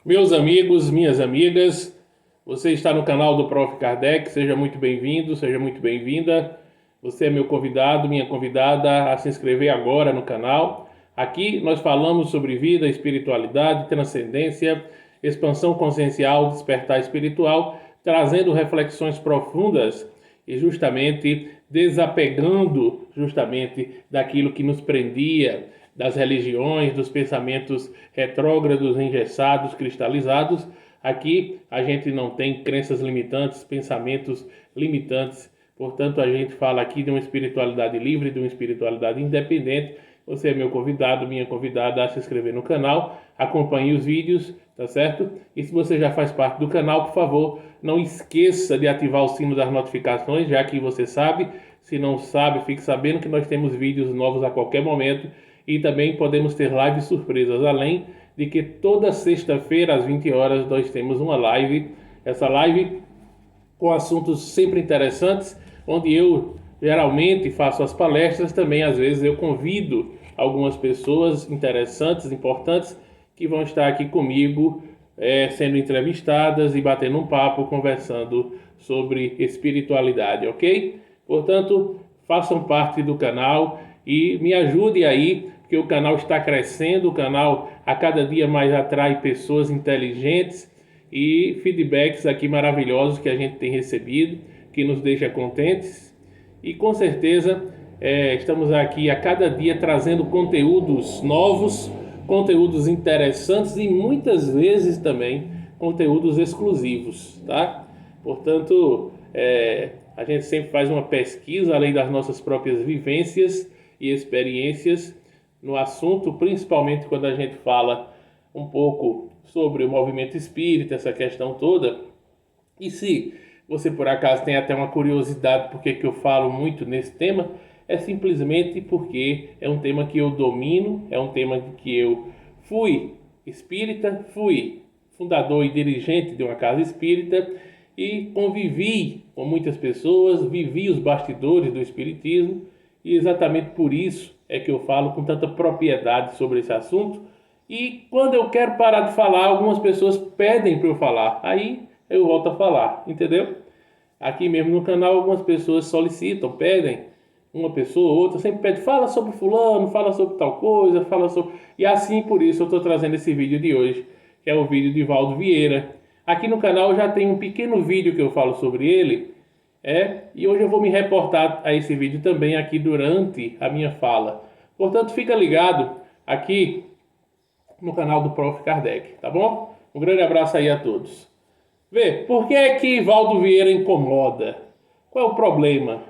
Meus amigos, minhas amigas, você está no canal do Prof. Kardec, seja muito bem-vindo, seja muito bem-vinda. Você é meu convidado, minha convidada a se inscrever agora no canal. Aqui nós falamos sobre vida, espiritualidade, transcendência, expansão consciencial, despertar espiritual, trazendo reflexões profundas e justamente desapegando justamente daquilo que nos prendia, das religiões, dos pensamentos retrógrados, engessados, cristalizados. Aqui a gente não tem crenças limitantes, pensamentos limitantes. Portanto, a gente fala aqui de uma espiritualidade livre, de uma espiritualidade independente. Você é meu convidado, minha convidada a se inscrever no canal, acompanhe os vídeos, tá certo? E se você já faz parte do canal, por favor, não esqueça de ativar o sino das notificações, já que você sabe. Se não sabe, fique sabendo que nós temos vídeos novos a qualquer momento e também podemos ter lives surpresas, além de que toda sexta-feira às 20 horas nós temos uma live, essa live com assuntos sempre interessantes, onde eu geralmente faço as palestras, também às vezes eu convido algumas pessoas interessantes, importantes, que vão estar aqui comigo, sendo entrevistadas e batendo um papo, conversando sobre espiritualidade, ok? Portanto, façam parte do canal e me ajude aí, porque o canal está crescendo, o canal a cada dia mais atrai pessoas inteligentes e feedbacks aqui maravilhosos que a gente tem recebido, que nos deixa contentes. E com certeza estamos aqui a cada dia trazendo conteúdos novos, conteúdos interessantes e muitas vezes também conteúdos exclusivos, tá? Portanto, a gente sempre faz uma pesquisa além das nossas próprias vivências e experiências no assunto, principalmente quando a gente fala um pouco sobre o movimento espírita, essa questão toda. E se você por acaso tem até uma curiosidade por que eu falo muito nesse tema, é simplesmente porque é um tema que eu domino, é um tema que eu fui espírita, fui fundador e dirigente de uma casa espírita e convivi com muitas pessoas, vivi os bastidores do espiritismo e exatamente por isso é que eu falo com tanta propriedade sobre esse assunto. E quando eu quero parar de falar, algumas pessoas pedem para eu falar. Aí eu volto a falar, entendeu? Aqui mesmo no canal algumas pessoas solicitam, pedem, uma pessoa ou outra sempre pede, fala sobre fulano, fala sobre tal coisa, fala sobre... E assim por isso eu estou trazendo esse vídeo de hoje, que é o vídeo de Valdo Vieira. Aqui no canal já tem um pequeno vídeo que eu falo sobre ele, e hoje eu vou me reportar a esse vídeo também aqui durante a minha fala. Portanto, fica ligado aqui no canal do Prof. Kardec, tá bom? Um grande abraço aí a todos. Vê, por que é que Valdo Vieira incomoda? Qual é o problema?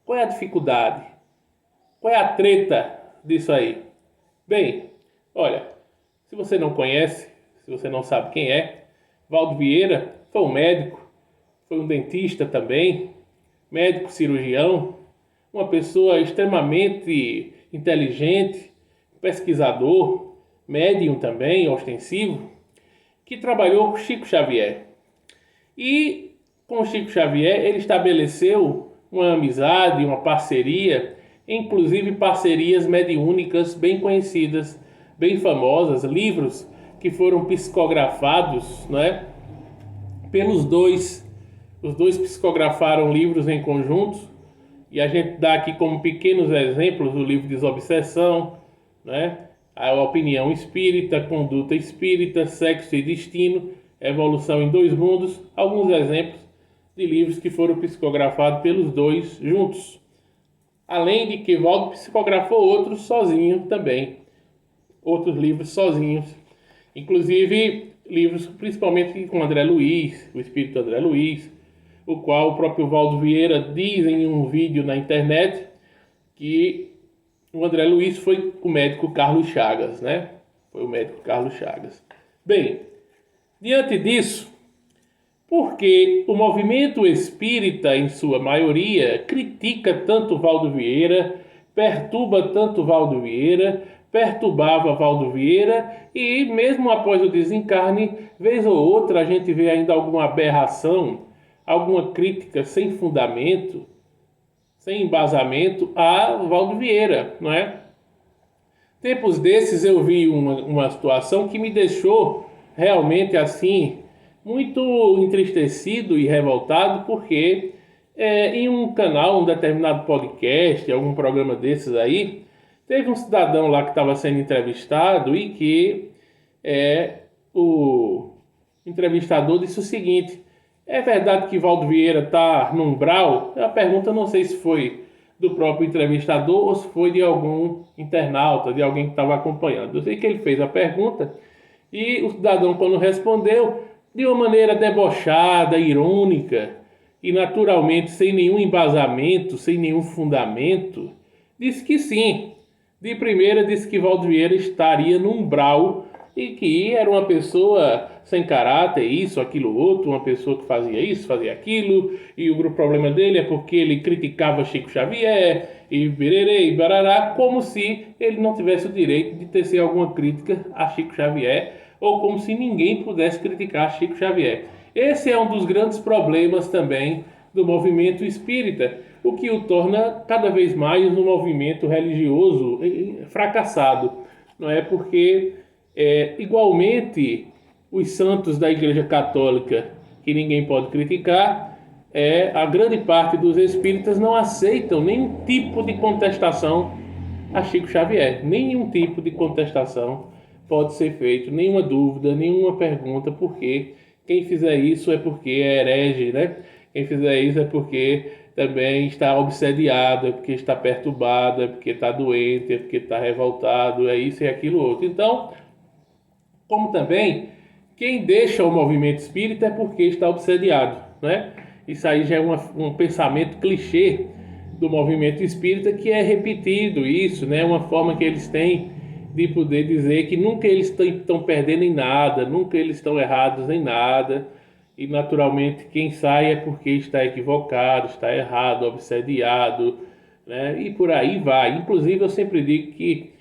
Qual é a dificuldade? Qual é a treta disso aí? Bem, olha, se você não conhece, se você não sabe quem é, Valdo Vieira foi um médico, foi um dentista também, médico cirurgião, uma pessoa extremamente inteligente, pesquisador, médium também, ostensivo, que trabalhou com Chico Xavier. E com Chico Xavier ele estabeleceu uma amizade, uma parceria, inclusive parcerias mediúnicas bem conhecidas, bem famosas, livros que foram psicografados, não é, pelos dois. Os dois psicografaram livros em conjunto e a gente dá aqui como pequenos exemplos o livro Desobsessão, né? A opinião espírita, conduta espírita, sexo e destino, evolução em dois mundos, alguns exemplos de livros que foram psicografados pelos dois juntos. Além de que Valdo psicografou outros sozinho também, outros livros sozinhos, inclusive livros principalmente com André Luiz, o espírito André Luiz, o qual o próprio Valdo Vieira diz em um vídeo na internet que o André Luiz foi o médico Carlos Chagas, né? Foi o médico Carlos Chagas. Bem, diante disso, porque o movimento espírita, em sua maioria, critica tanto Valdo Vieira, perturba tanto Valdo Vieira, perturbava Valdo Vieira e mesmo após o desencarne, vez ou outra a gente vê ainda alguma aberração, alguma crítica sem fundamento, sem embasamento a Valdo Vieira, não é? Tempos desses eu vi uma situação que me deixou realmente assim, muito entristecido e revoltado, porque em um canal, um determinado podcast, algum programa desses aí, teve um cidadão lá que estava sendo entrevistado e que o entrevistador disse o seguinte: é verdade que Valdo Vieira está no umbral? A pergunta não sei se foi do próprio entrevistador ou se foi de algum internauta, de alguém que estava acompanhando. Eu sei que ele fez a pergunta e o cidadão, quando respondeu, de uma maneira debochada, irônica e naturalmente sem nenhum embasamento, sem nenhum fundamento, disse que sim. De primeira disse que Valdo Vieira estaria no umbral e que era uma pessoa sem caráter, isso, aquilo, outro, uma pessoa que fazia isso, fazia aquilo, e o problema dele é porque ele criticava Chico Xavier, e bererê, e barará, como se ele não tivesse o direito de tecer alguma crítica a Chico Xavier, ou como se ninguém pudesse criticar Chico Xavier. Esse é um dos grandes problemas também do movimento espírita, o que o torna cada vez mais um movimento religioso fracassado, não é? Porque igualmente os santos da Igreja Católica, que ninguém pode criticar, a grande parte dos espíritas não aceitam nenhum tipo de contestação a Chico Xavier. Nenhum tipo de contestação pode ser feito, nenhuma dúvida, nenhuma pergunta, porque quem fizer isso é porque é herege, né? Quem fizer isso é porque também está obsediado, é porque está perturbado, é porque está doente, é porque está revoltado, é isso e aquilo outro. Então, como também, quem deixa o movimento espírita é porque está obsediado, né? Isso aí já é um pensamento clichê do movimento espírita que é repetido, isso, né? Uma forma que eles têm de poder dizer que nunca eles estão perdendo em nada, nunca eles estão errados em nada, e naturalmente quem sai é porque está equivocado, está errado, obsediado, né? E por aí vai. Inclusive eu sempre digo que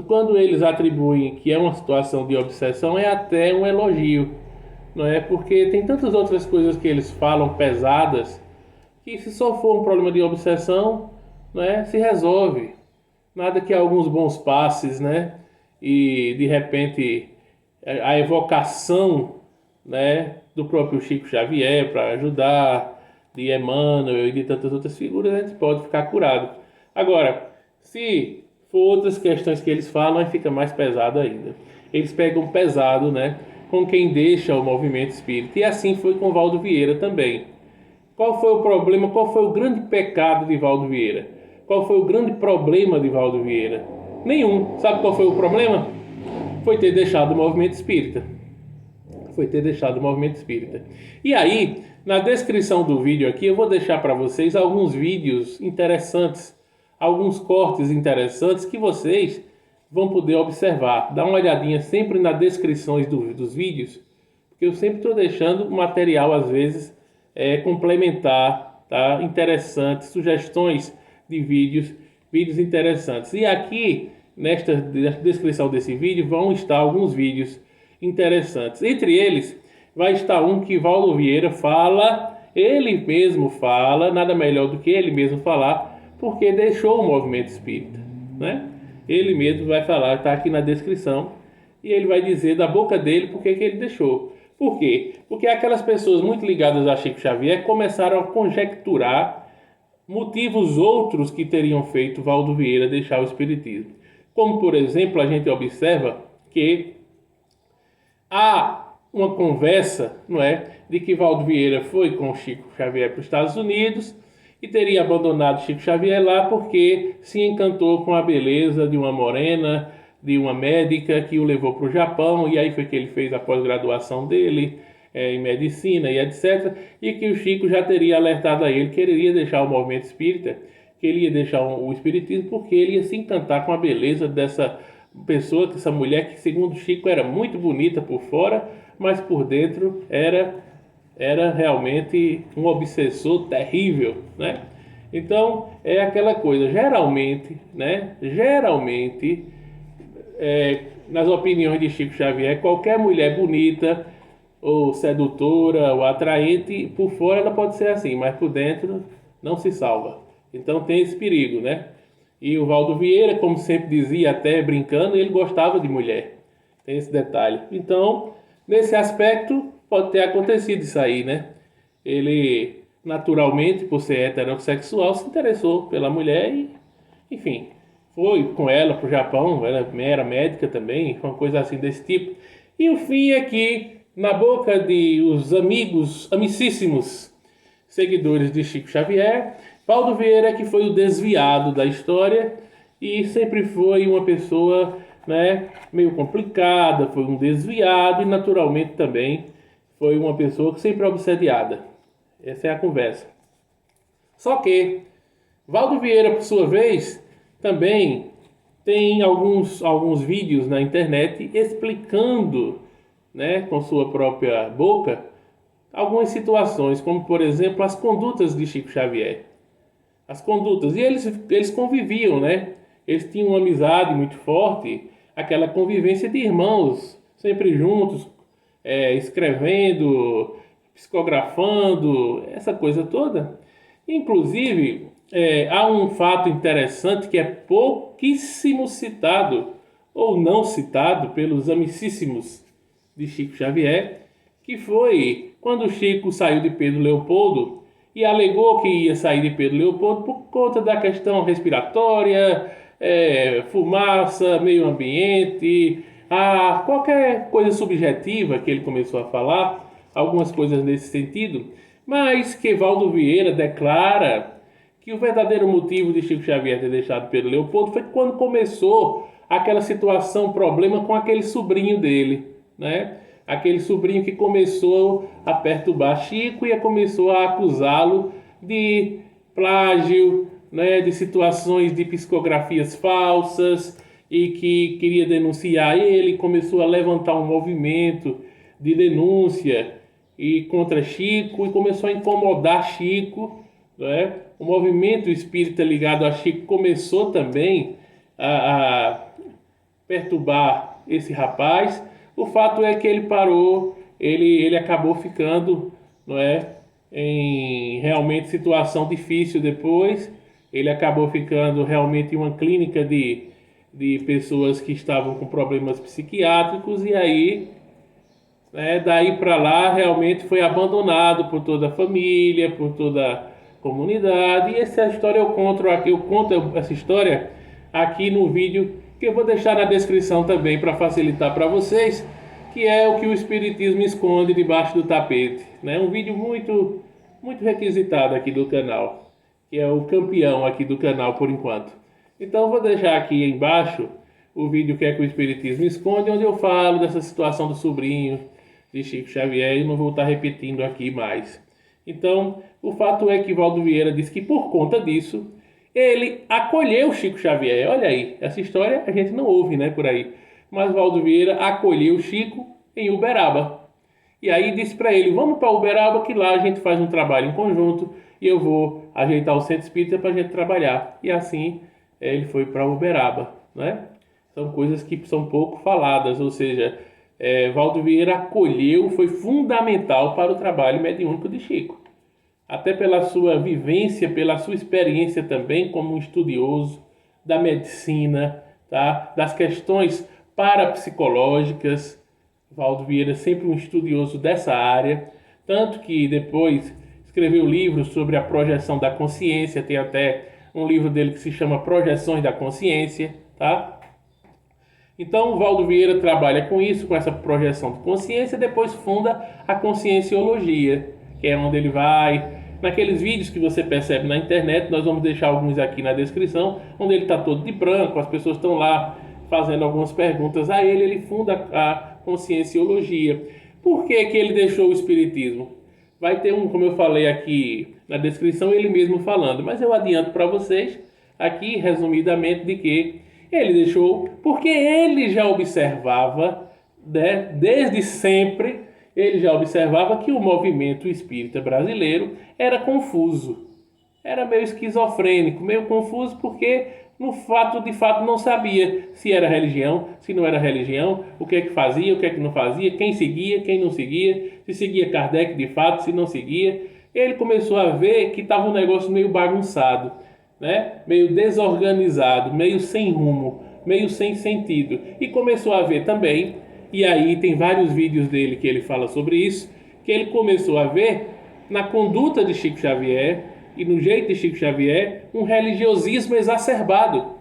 quando eles atribuem que é uma situação de obsessão, é até um elogio, não é? Porque tem tantas outras coisas que eles falam pesadas que se só for um problema de obsessão, não é? Se resolve. Nada que alguns bons passes, né? E de repente a evocação, né, do próprio Chico Xavier para ajudar, de Emmanuel e de tantas outras figuras, a gente pode ficar curado. Agora, se for outras questões que eles falam, aí fica mais pesado ainda. Eles pegam pesado, né, com quem deixa o movimento espírita. E assim foi com Valdo Vieira também. Qual foi o problema? Qual foi o grande pecado de Valdo Vieira? Qual foi o grande problema de Valdo Vieira? Nenhum. Sabe qual foi o problema? Foi ter deixado o movimento espírita. Foi ter deixado o movimento espírita. E aí, na descrição do vídeo aqui, eu vou deixar para vocês alguns vídeos interessantes, alguns cortes interessantes que vocês vão poder observar. Dá uma olhadinha sempre nas descrições dos vídeos, porque eu sempre estou deixando material, às vezes, complementar, tá? Interessante, sugestões de vídeos interessantes. E aqui, nesta descrição desse vídeo, vão estar alguns vídeos interessantes. Entre eles, vai estar um que Valdo Vieira fala, ele mesmo fala, nada melhor do que ele mesmo falar, porque deixou o movimento espírita, né? Ele mesmo vai falar, está aqui na descrição, e ele vai dizer da boca dele porque que ele deixou. Por quê? Porque aquelas pessoas muito ligadas a Chico Xavier começaram a conjecturar motivos outros que teriam feito Valdo Vieira deixar o espiritismo. Como, por exemplo, a gente observa que há uma conversa, não é, de que Valdo Vieira foi com Chico Xavier para os Estados Unidos e teria abandonado Chico Xavier lá porque se encantou com a beleza de uma morena, de uma médica que o levou para o Japão, e aí foi que ele fez a pós-graduação dele em medicina e etc. E que o Chico já teria alertado a ele que ele iria deixar o movimento espírita, que ele ia deixar o espiritismo porque ele ia se encantar com a beleza dessa pessoa, essa mulher que, segundo Chico, era muito bonita por fora, mas por dentro era realmente um obsessor terrível, né? Então, é aquela coisa, geralmente, né? Geralmente, nas opiniões de Chico Xavier, qualquer mulher bonita, ou sedutora, ou atraente, por fora ela pode ser assim, mas por dentro não se salva. Então tem esse perigo, né? E o Valdo Vieira, como sempre dizia, até brincando, ele gostava de mulher. Tem esse detalhe. Então, Nesse aspecto, pode ter acontecido isso aí, né? Ele, naturalmente, por ser heterossexual, se interessou pela mulher e, enfim, foi com ela para o Japão. Ela era médica também, uma coisa assim desse tipo. E o fim é que, na boca de os amigos, amicíssimos seguidores de Chico Xavier, Valdo Vieira que foi o desviado da história e sempre foi uma pessoa, né, meio complicada, foi um desviado e naturalmente também foi uma pessoa que sempre é obsediada. Essa é a conversa. Só que Valdo Vieira, por sua vez, também tem alguns vídeos na internet explicando, né, com sua própria boca, algumas situações, como por exemplo as condutas de Chico Xavier. As condutas. E eles conviviam, né? Eles tinham uma amizade muito forte, aquela convivência de irmãos, sempre juntos, escrevendo, psicografando, essa coisa toda. Inclusive, há um fato interessante que é pouquíssimo citado, ou não citado, pelos amicíssimos de Chico Xavier, que foi quando Chico saiu de Pedro Leopoldo e alegou que ia sair de Pedro Leopoldo por conta da questão respiratória, fumaça, meio ambiente, qualquer coisa subjetiva que ele começou a falar, algumas coisas nesse sentido, mas que Valdo Vieira declara que o verdadeiro motivo de Chico Xavier ter deixado Pedro Leopoldo foi quando começou aquela situação, problema com aquele sobrinho dele, né? Aquele sobrinho que começou a perturbar Chico e começou a acusá-lo de plágio, né, de situações de psicografias falsas e que queria denunciar ele, começou a levantar um movimento de denúncia e contra Chico e começou a incomodar Chico, né? O movimento espírita ligado a Chico começou também a perturbar esse rapaz. O fato é que ele parou, ele acabou ficando, não é, em realmente situação difícil depois. Ele acabou ficando realmente em uma clínica de pessoas que estavam com problemas psiquiátricos e aí, né, daí para lá realmente foi abandonado por toda a família, por toda a comunidade. E essa história eu conto essa história aqui no vídeo que eu vou deixar na descrição também para facilitar para vocês, que é o que o Espiritismo esconde debaixo do tapete, né? Um vídeo muito requisitado aqui do canal, que é o campeão aqui do canal por enquanto. Então eu vou deixar aqui embaixo o vídeo que é que o Espiritismo esconde, onde eu falo dessa situação do sobrinho de Chico Xavier e não vou estar repetindo aqui mais. Então, o fato é que Valdo Vieira disse que por conta disso, ele acolheu Chico Xavier. Olha aí, essa história a gente não ouve, né, por aí. Mas Valdo Vieira acolheu Chico em Uberaba. E aí disse para ele, vamos para Uberaba que lá a gente faz um trabalho em conjunto e eu vou ajeitar o centro espírita para a gente trabalhar. E assim ele foi para Uberaba, né? São coisas que são pouco faladas, ou seja, Valdo Vieira acolheu, foi fundamental para o trabalho mediúnico de Chico. Até pela sua vivência, pela sua experiência também como um estudioso da medicina, tá? Das questões parapsicológicas. Valdo Vieira sempre um estudioso dessa área, tanto que depois escreveu livros sobre a projeção da consciência, tem até um livro dele que se chama Projeções da Consciência, tá? Então, o Valdo Vieira trabalha com isso, com essa projeção de consciência, depois funda a Conscienciologia, que é onde ele vai, naqueles vídeos que você percebe na internet, nós vamos deixar alguns aqui na descrição, onde ele está todo de branco, as pessoas estão lá fazendo algumas perguntas a ele, ele funda a Conscienciologia. Por que que ele deixou o Espiritismo? Vai ter como eu falei aqui na descrição, ele mesmo falando, mas eu adianto para vocês aqui, resumidamente, de que ele deixou porque ele já observava, né, desde sempre, ele já observava que o movimento espírita brasileiro era confuso, era meio esquizofrênico, meio confuso porque de fato não sabia se era religião, se não era religião, o que é que fazia, o que é que não fazia, quem seguia, quem não seguia, se seguia Kardec de fato, se não seguia. Ele começou a ver que estava um negócio meio bagunçado, né? Meio desorganizado, meio sem rumo, meio sem sentido. E começou a ver também E aí tem vários vídeos dele que ele fala sobre isso, que ele começou a ver na conduta de Chico Xavier e no jeito de Chico Xavier um religiosismo exacerbado.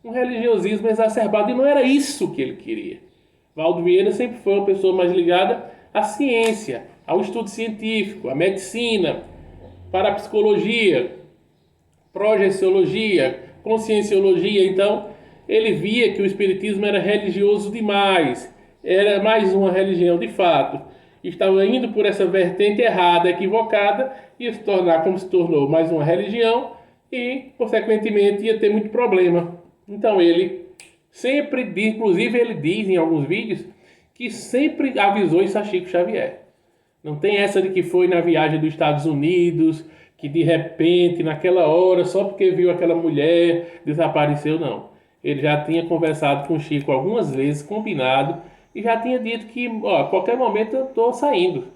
Um religiosismo exacerbado, e não era isso que ele queria. Valdo Vieira sempre foi uma pessoa mais ligada à ciência, ao estudo científico, à medicina, parapsicologia, projeciologia, conscienciologia. Então, ele via que o espiritismo era religioso demais, era mais uma religião de fato. Estava indo por essa vertente errada, equivocada, ia se tornar como se tornou mais uma religião e, consequentemente, ia ter muito problema. Então ele sempre diz, inclusive ele diz em alguns vídeos, que sempre avisou isso a Chico Xavier. Não tem essa de que foi na viagem dos Estados Unidos, que de repente, naquela hora, só porque viu aquela mulher, desapareceu, não. Ele já tinha conversado com o Chico algumas vezes, combinado, e já tinha dito que, ó, a qualquer momento eu estou saindo.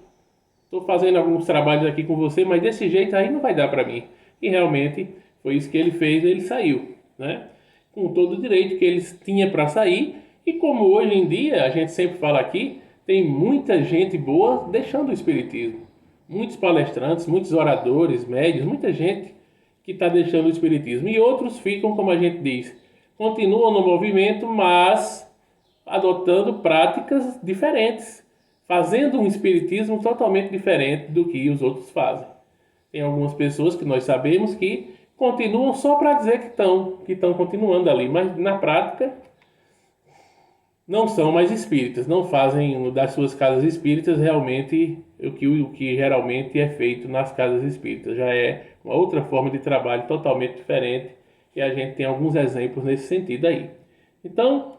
Estou fazendo alguns trabalhos aqui com você, mas desse jeito aí não vai dar para mim. E realmente foi isso que ele fez, ele saiu, né? Com todo o direito que eles tinham para sair. E como hoje em dia, a gente sempre fala aqui, tem muita gente boa deixando o espiritismo. Muitos palestrantes, muitos oradores, médios, muita gente que está deixando o espiritismo. E outros ficam, como a gente diz, continuam no movimento, mas adotando práticas diferentes, fazendo um espiritismo totalmente diferente do que os outros fazem. Tem algumas pessoas que nós sabemos que continuam só para dizer que estão continuando ali, mas na prática não são mais espíritas, não fazem das suas casas espíritas realmente o que geralmente é feito nas casas espíritas. Já é uma outra forma de trabalho totalmente diferente e a gente tem alguns exemplos nesse sentido aí. Então,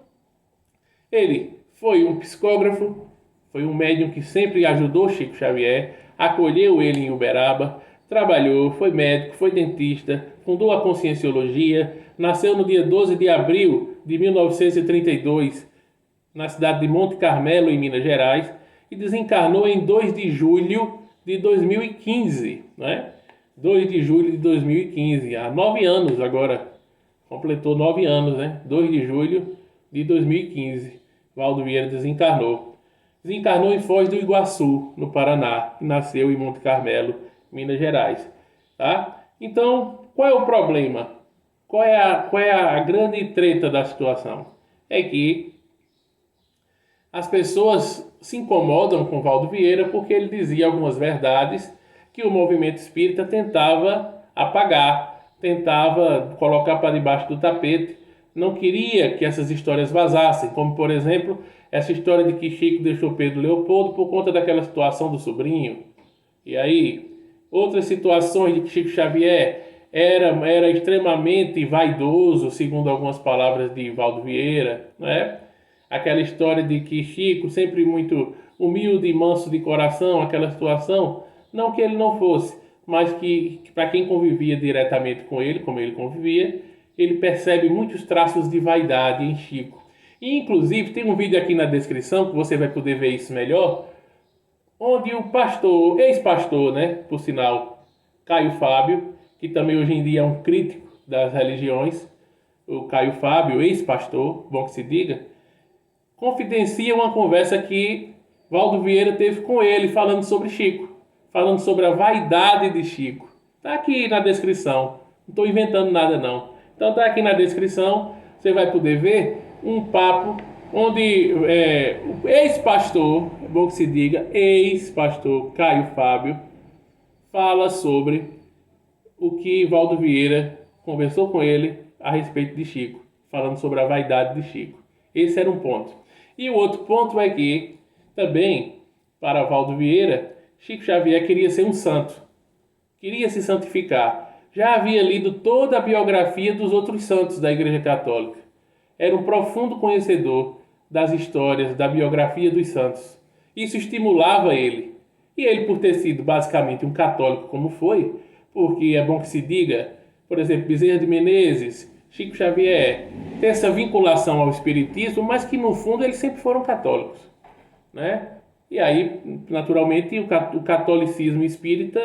ele foi um psicógrafo, foi um médium que sempre ajudou Chico Xavier, acolheu ele em Uberaba, trabalhou, foi médico, foi dentista, fundou a Conscienciologia, nasceu no dia 12 de abril de 1932, na cidade de Monte Carmelo, em Minas Gerais, e desencarnou em 2 de julho de 2015, né? 2 de julho de 2015, há 9 anos agora, completou 9 anos, né? 2 de julho de 2015, Valdo Vieira desencarnou. Desencarnou em Foz do Iguaçu, no Paraná, e nasceu em Monte Carmelo, Minas Gerais. Tá? Então, qual é o problema? Qual é a grande treta da situação? É que as pessoas se incomodam com Valdo Vieira porque ele dizia algumas verdades que o movimento espírita tentava apagar, tentava colocar para debaixo do tapete, não queria que essas histórias vazassem, como por exemplo, essa história de que Chico deixou Pedro Leopoldo por conta daquela situação do sobrinho. E aí, outras situações de que Chico Xavier era extremamente vaidoso, segundo algumas palavras de Valdo Vieira, não é? Aquela história de que Chico, sempre muito humilde e manso de coração, aquela situação, não que ele não fosse, mas que para quem convivia diretamente com ele, como ele convivia, ele percebe muitos traços de vaidade em Chico. E, inclusive, tem um vídeo aqui na descrição, que você vai poder ver isso melhor, onde o pastor, ex-pastor, né, por sinal, Caio Fábio, que também hoje em dia é um crítico das religiões, o Caio Fábio, ex-pastor, bom que se diga, confidencia uma conversa que Valdo Vieira teve com ele, falando sobre Chico, falando sobre a vaidade de Chico. Está aqui na descrição, não estou inventando nada não. Então está aqui na descrição, você vai poder ver um papo onde o ex-pastor, é bom que se diga, ex-pastor Caio Fábio, fala sobre o que Valdo Vieira conversou com ele a respeito de Chico, falando sobre a vaidade de Chico. Esse era um ponto. E o outro ponto é que, também, para Valdo Vieira, Chico Xavier queria ser um santo, queria se santificar. Já havia lido toda a biografia dos outros santos da Igreja Católica. Era um profundo conhecedor das histórias, da biografia dos santos. Isso estimulava ele. E ele, por ter sido basicamente um católico como foi, porque é bom que se diga, por exemplo, Bezerra de Menezes, Chico Xavier, tem essa vinculação ao espiritismo, mas que no fundo eles sempre foram católicos, né? E aí, naturalmente, o catolicismo espírita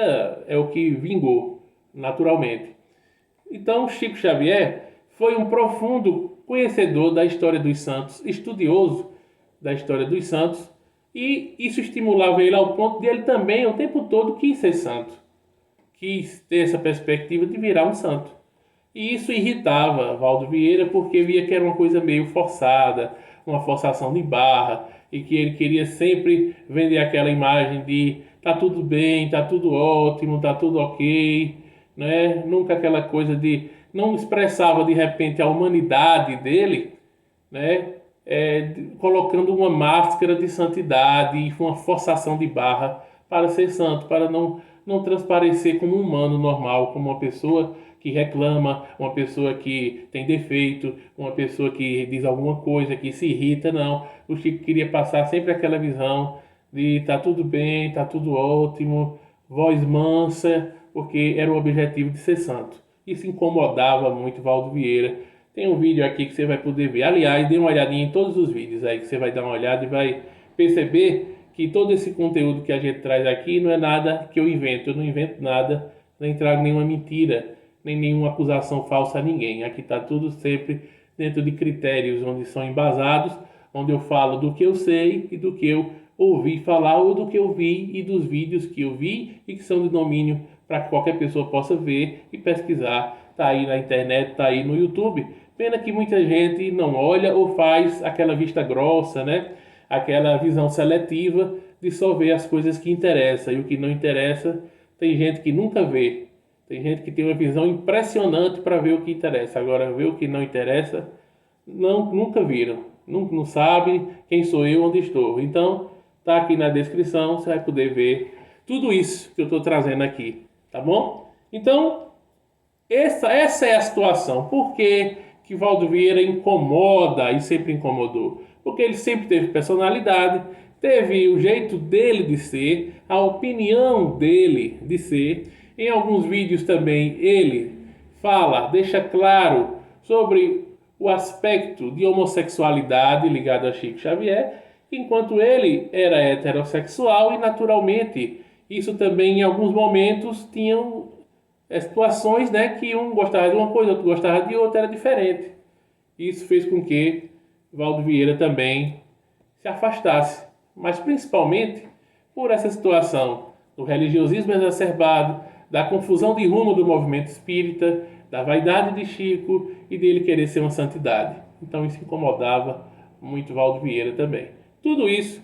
é o que vingou, naturalmente. Então, Chico Xavier foi um profundo conhecedor da história dos santos, estudioso da história dos santos, e isso estimulava ele ao ponto de ele também, o tempo todo, quis ser santo, quis ter essa perspectiva de virar um santo. E isso irritava Valdo Vieira porque via que era uma coisa meio forçada, uma forçação de barra, e que ele queria sempre vender aquela imagem de tá tudo bem, tá tudo ótimo, tá tudo ok, né? Nunca aquela coisa de não expressava de repente a humanidade dele, né? Colocando uma máscara de santidade e uma forçação de barra para ser santo, para não transparecer como um humano normal, como uma pessoa que reclama, uma pessoa que tem defeito, uma pessoa que diz alguma coisa, que se irrita, não. O Chico queria passar sempre aquela visão de tá tudo bem, tá tudo ótimo, voz mansa, porque era o objetivo de ser santo. Isso incomodava muito Valdo Vieira. Tem um vídeo aqui que você vai poder ver. Aliás, dê uma olhadinha em todos os vídeos aí, que você vai dar uma olhada e vai perceber que todo esse conteúdo que a gente traz aqui não é nada que eu invento. Eu não invento nada, nem trago nenhuma mentira, nem nenhuma acusação falsa a ninguém. Aqui está tudo sempre dentro de critérios onde são embasados, onde eu falo do que eu sei e do que eu ouvi falar, ou do que eu vi e dos vídeos que eu vi e que são de domínio para que qualquer pessoa possa ver e pesquisar. Está aí na internet, está aí no YouTube. Pena que muita gente não olha ou faz aquela vista grossa, né? Aquela visão seletiva de só ver as coisas que interessam. E o que não interessa, tem gente que nunca vê. Tem gente que tem uma visão impressionante para ver o que interessa. Agora, ver o que não interessa, nunca viram. Não sabe quem sou eu, onde estou. Então, tá aqui na descrição, você vai poder ver tudo isso que eu estou trazendo aqui. Tá bom? Então, essa é a situação. Por que Valdo Vieira incomoda e sempre incomodou? Porque ele sempre teve personalidade, teve o jeito dele de ser, a opinião dele de ser. Em alguns vídeos também ele fala, deixa claro sobre o aspecto de homossexualidade ligado a Chico Xavier, enquanto ele era heterossexual e naturalmente isso também em alguns momentos tinham situações, né, que um gostava de uma coisa, outro gostava de outra, era diferente. Isso fez com que Valdo Vieira também se afastasse, mas principalmente por essa situação do religiosismo exacerbado, da confusão de rumo do movimento espírita, da vaidade de Chico e dele querer ser uma santidade. Então isso incomodava muito Valdo Vieira também. Tudo isso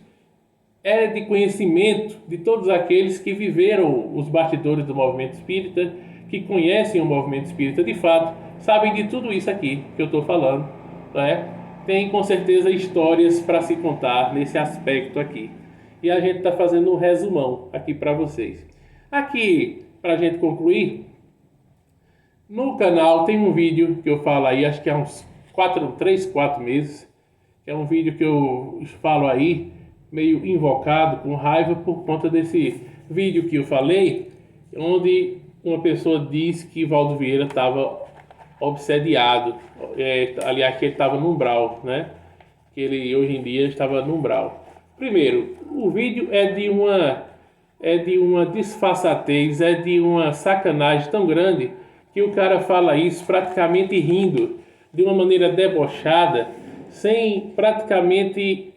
é de conhecimento de todos aqueles que viveram os bastidores do movimento espírita, que conhecem o movimento espírita de fato, sabem de tudo isso aqui que eu estou falando, né? Tem com certeza histórias para se contar nesse aspecto aqui. E a gente está fazendo um resumão aqui para vocês. Aqui, para a gente concluir, no canal tem um vídeo que eu falo aí, acho que há uns 3, 4 meses, que é um vídeo que eu falo aí, meio invocado, com raiva, por conta desse vídeo que eu falei, onde uma pessoa diz que Valdo Vieira estava obsediado, aliás, que ele estava no umbral, né? Que ele hoje em dia estava no umbral. Primeiro, o vídeo é de uma disfarçatez, é de uma sacanagem tão grande que o cara fala isso praticamente rindo, de uma maneira debochada, sem praticamente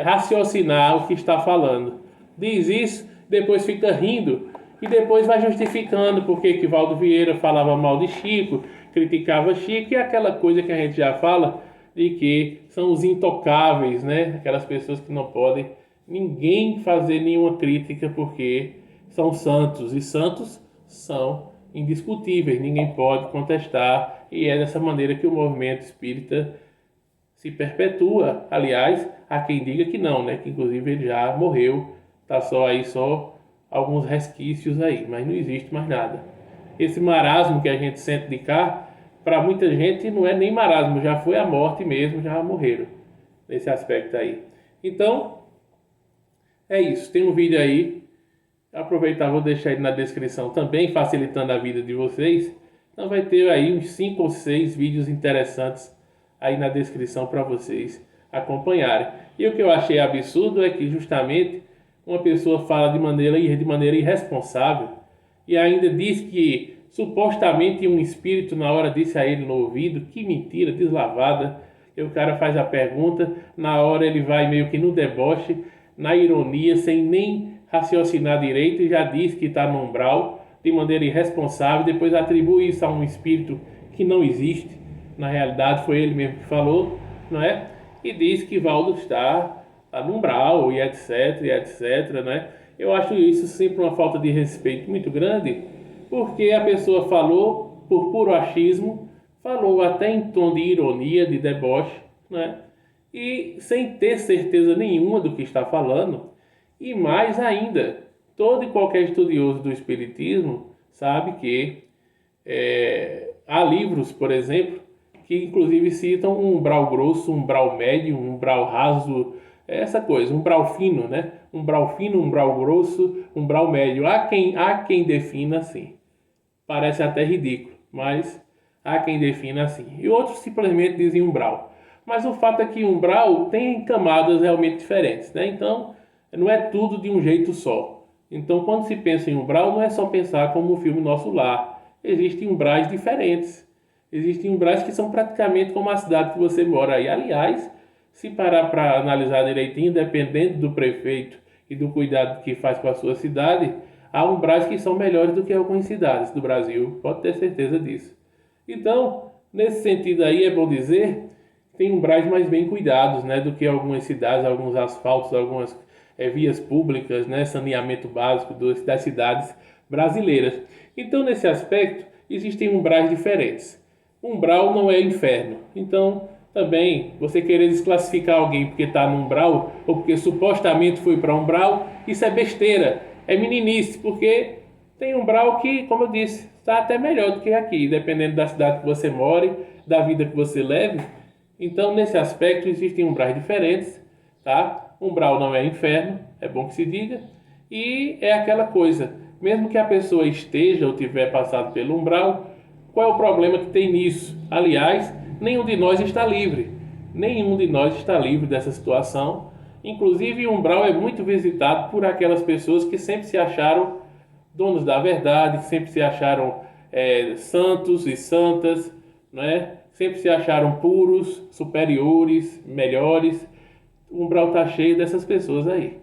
raciocinar o que está falando. Diz isso, depois fica rindo e depois vai justificando porque que Valdo Vieira falava mal de Chico, criticava Chico, e aquela coisa que a gente já fala de que são os intocáveis, né? Aquelas pessoas que não podem ninguém fazer nenhuma crítica porque são santos, e santos são indiscutíveis, ninguém pode contestar, e é dessa maneira que o movimento espírita se perpetua. Aliás, há quem diga que não, né? Que inclusive ele já morreu, tá só alguns resquícios aí, mas não existe mais nada. Esse marasmo que a gente sente de cá, para muita gente não é nem marasmo, já foi a morte mesmo, já morreram nesse aspecto aí. Então, é isso. Tem um vídeo aí, aproveitar, vou deixar ele na descrição também, facilitando a vida de vocês. Então vai ter aí uns 5 ou 6 vídeos interessantes aí na descrição para vocês acompanharem. E o que eu achei absurdo é que justamente uma pessoa fala de maneira irresponsável e ainda diz que supostamente um espírito na hora disse a ele no ouvido. Que mentira deslavada. o cara faz a pergunta, na hora ele vai meio que no deboche, na ironia, sem nem raciocinar direito, e já diz que está no umbral, de maneira irresponsável, depois atribui isso a um espírito que não existe, na realidade foi ele mesmo que falou, não é? E diz que Valdo está no umbral, e etc, né? Eu acho isso sempre uma falta de respeito muito grande, porque a pessoa falou por puro achismo, falou até em tom de ironia, de deboche, né? E sem ter certeza nenhuma do que está falando. E mais ainda, todo e qualquer estudioso do Espiritismo sabe que há livros, por exemplo, que inclusive citam um umbral grosso, um umbral médio, um umbral raso, essa coisa, um umbral fino, né? Um umbral fino, um umbral grosso, um umbral médio. Há quem defina assim. Parece até ridículo, mas há quem defina assim. E outros simplesmente dizem umbral. Mas o fato é que umbral tem camadas realmente diferentes, né? Então, não é tudo de um jeito só. Então, quando se pensa em umbral, não é só pensar como o filme Nosso Lar. Existem umbrais diferentes. Existem umbrais que são praticamente como a cidade que você mora aí. Aliás, se parar para analisar direitinho, dependendo do prefeito e do cuidado que faz com a sua cidade, há umbrais que são melhores do que algumas cidades do Brasil. Pode ter certeza disso. Então, nesse sentido aí, é bom dizer que tem umbrais mais bem cuidados, né, do que algumas cidades, alguns asfaltos, algumas vias públicas, né, saneamento básico das cidades brasileiras. Então, nesse aspecto, existem umbrais diferentes. Umbral não é inferno. Então, também, você querer desclassificar alguém porque está no umbral, ou porque supostamente foi para umbral, isso é besteira, é meninice, porque tem umbral que, como eu disse, está até melhor do que aqui, dependendo da cidade que você more, da vida que você leve. Então, nesse aspecto, existem umbrais diferentes, tá? Umbral não é inferno, é bom que se diga, e é aquela coisa, mesmo que a pessoa esteja ou tiver passado pelo umbral, qual é o problema que tem nisso? Aliás, nenhum de nós está livre. Nenhum de nós está livre dessa situação. Inclusive, o umbral é muito visitado por aquelas pessoas que sempre se acharam donos da verdade, sempre se acharam santos e santas, né? Sempre se acharam puros, superiores, melhores. O umbral está cheio dessas pessoas aí.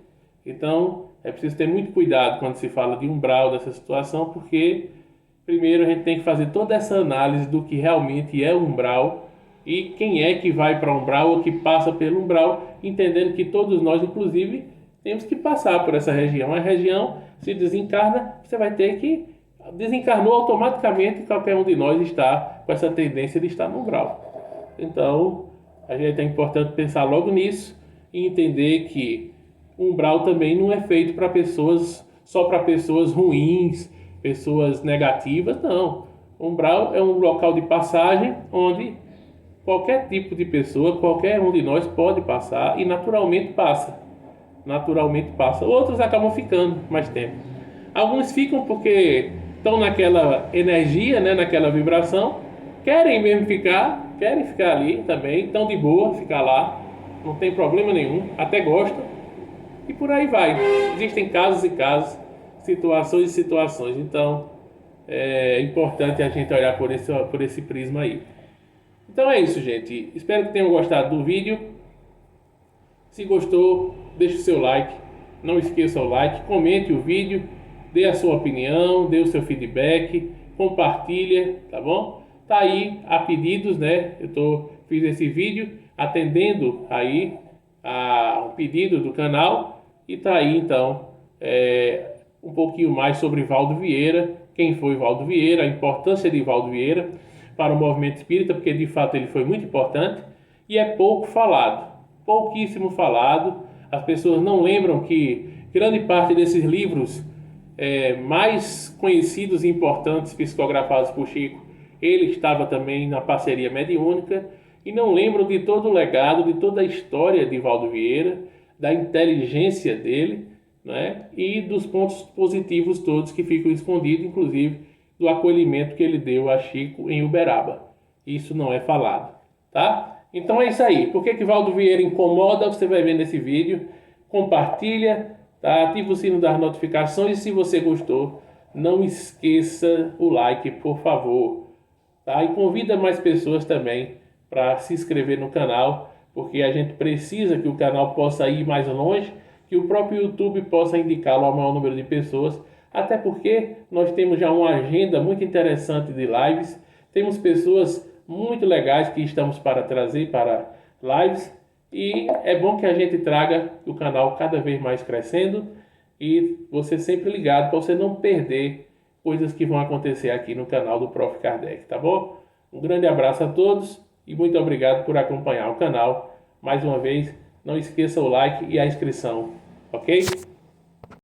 Então, é preciso ter muito cuidado quando se fala de umbral, dessa situação, porque primeiro a gente tem que fazer toda essa análise do que realmente é o umbral e quem é que vai para o umbral ou que passa pelo umbral, entendendo que todos nós, inclusive, temos que passar por essa região. A região se desencarna, você vai ter que desencarnou automaticamente, qualquer um de nós está com essa tendência de estar no umbral. Então, a gente é importante pensar logo nisso e entender que o umbral também não é feito para pessoas, só para pessoas ruins, pessoas negativas, não. O umbral é um local de passagem onde qualquer tipo de pessoa, qualquer um de nós pode passar e naturalmente passa. Naturalmente passa. Outros acabam ficando mais tempo. Alguns ficam porque estão naquela energia, né, naquela vibração, querem mesmo ficar, querem ficar ali também, estão de boa, ficar lá, não tem problema nenhum, até gostam, e por aí vai. Existem casos e casos, situações e situações, então é importante a gente olhar por esse prisma aí. Então é isso, gente. Espero que tenham gostado do vídeo. Se gostou, deixe o seu like. Não esqueça o like, comente o vídeo, dê a sua opinião, dê o seu feedback, compartilha, tá bom? Tá aí a pedidos, né? Fiz esse vídeo atendendo aí a um pedido do canal e tá aí então um pouquinho mais sobre Valdo Vieira, quem foi Valdo Vieira, a importância de Valdo Vieira para o movimento espírita, porque de fato ele foi muito importante e é pouco falado, pouquíssimo falado. As pessoas não lembram que grande parte desses livros mais conhecidos e importantes psicografados por Chico, ele estava também na parceria mediúnica, e não lembram de todo o legado, de toda a história de Valdo Vieira, da inteligência dele, né? E dos pontos positivos todos que ficam escondidos, inclusive do acolhimento que ele deu a Chico em Uberaba. Isso não é falado, tá? Então é isso aí. Por que Valdo Vieira incomoda? Você vai ver nesse vídeo. Compartilha, tá? Ativa o sino das notificações e se você gostou, não esqueça o like, por favor, tá? E convida mais pessoas também para se inscrever no canal, porque a gente precisa que o canal possa ir mais longe, que o próprio YouTube possa indicá-lo ao maior número de pessoas, até porque nós temos já uma agenda muito interessante de lives, temos pessoas muito legais que estamos para trazer para lives, e é bom que a gente traga o canal cada vez mais crescendo e você sempre ligado para você não perder coisas que vão acontecer aqui no canal do Prof. Kardec, tá bom? Um grande abraço a todos e muito obrigado por acompanhar o canal. Mais uma vez, não esqueça o like e a inscrição, ok?